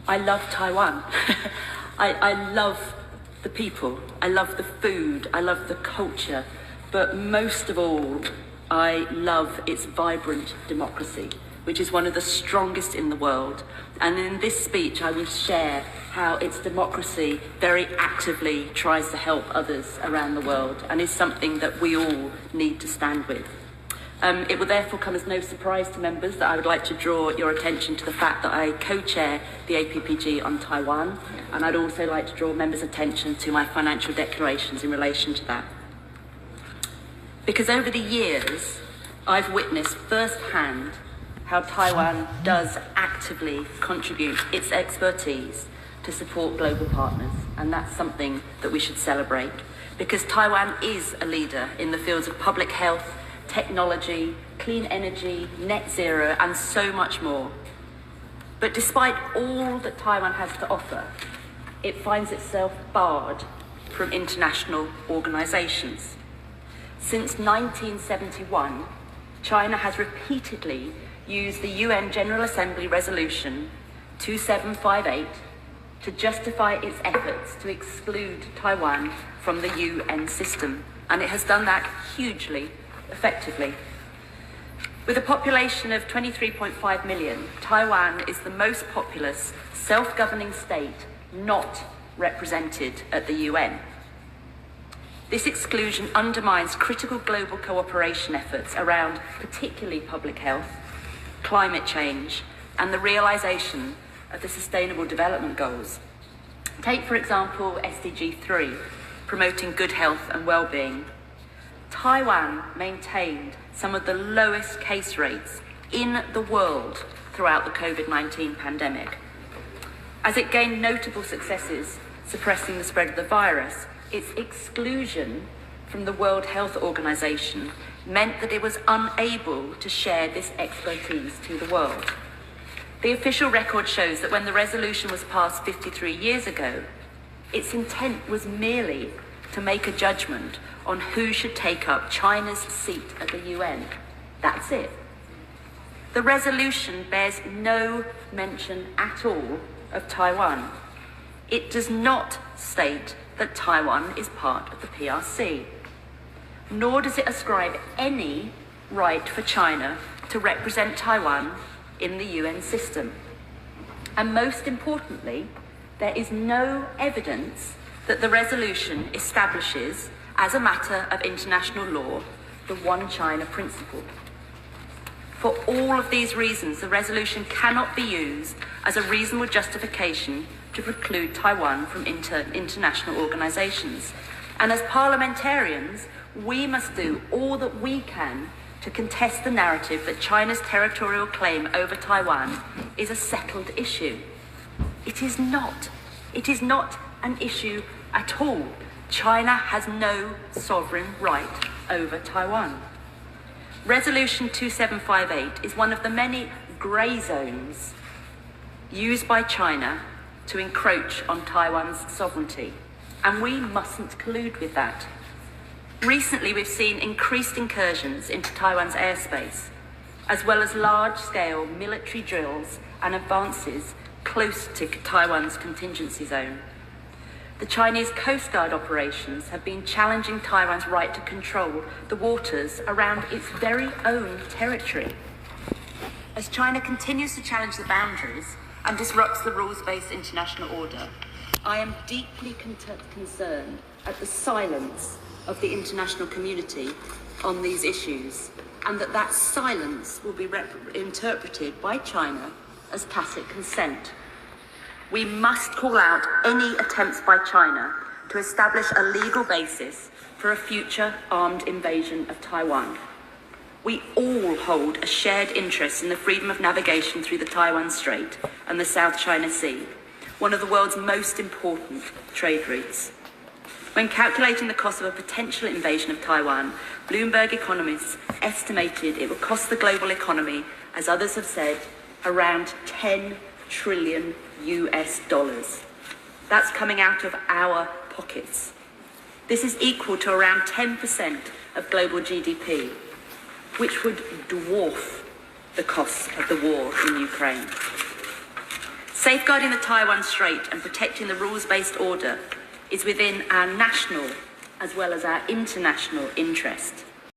I love Taiwan. I love the people, I love the food, I love the culture, but most of all, I love its vibrant democracy, which is one of the strongest in the world. And in this speech, I will share how its democracy very actively tries to help others around the world and is something that we all need to stand with. It will therefore come as no surprise to members that I would like to draw your attention to the fact that I co-chair the APPG on Taiwan, and I'd also like to draw members' attention to my financial declarations in relation to that. Because over the years, I've witnessed firsthand how Taiwan does actively contribute its expertise to support global partners, and that's something that we should celebrate, because Taiwan is a leader in the fields of public health, technology, clean energy, net zero, and so much more. But despite all that Taiwan has to offer, it finds itself barred from international organizations. Since 1971, China has repeatedly used the UN General Assembly Resolution 2758 to justify its efforts to exclude Taiwan from the UN system, and it has done that hugely effectively. With a population of 23.5 million, Taiwan is the most populous, self-governing state not represented at the UN. This exclusion undermines critical global cooperation efforts around particularly public health, climate change, and the realization of the Sustainable Development Goals. Take, for example, SDG 3, promoting good health and well-being. Taiwan maintained some of the lowest case rates in the world throughout the COVID-19 pandemic. As it gained notable successes suppressing the spread of the virus, its exclusion from the World Health Organization meant that it was unable to share this expertise to the world. The official record shows that when the resolution was passed 53 years ago, its intent was merely to make a judgment on who should take up China's seat at the UN. That's it. The resolution bears no mention at all of Taiwan. It does not state that Taiwan is part of the PRC, nor does it ascribe any right for China to represent Taiwan in the UN system. And most importantly, there is no evidence that the resolution establishes, as a matter of international law, the One China principle. For all of these reasons, the resolution cannot be used as a reasonable justification to preclude Taiwan from international organizations. And as parliamentarians, we must do all that we can to contest the narrative that China's territorial claim over Taiwan is a settled issue. It is not. It is not an issue at all. China has no sovereign right over Taiwan. Resolution 2758 is one of the many grey zones used by China to encroach on Taiwan's sovereignty, and we mustn't collude with that. Recently, we've seen increased incursions into Taiwan's airspace, as well as large-scale military drills and advances close to Taiwan's contingency zone. The Chinese Coast Guard operations have been challenging Taiwan's right to control the waters around its very own territory. As China continues to challenge the boundaries and disrupts the rules-based international order, I am deeply concerned at the silence of the international community on these issues, and that silence will be interpreted by China as tacit consent. We must call out any attempts by China to establish a legal basis for a future armed invasion of Taiwan. We all hold a shared interest in the freedom of navigation through the Taiwan Strait and the South China Sea, one of the world's most important trade routes. When calculating the cost of a potential invasion of Taiwan, Bloomberg economists estimated it would cost the global economy, as others have said, around $10 trillion US. That's coming out of our pockets. This is equal to around 10% of global GDP, which would dwarf the costs of the war in Ukraine. Safeguarding the Taiwan Strait and protecting the rules-based order is within our national as well as our international interest.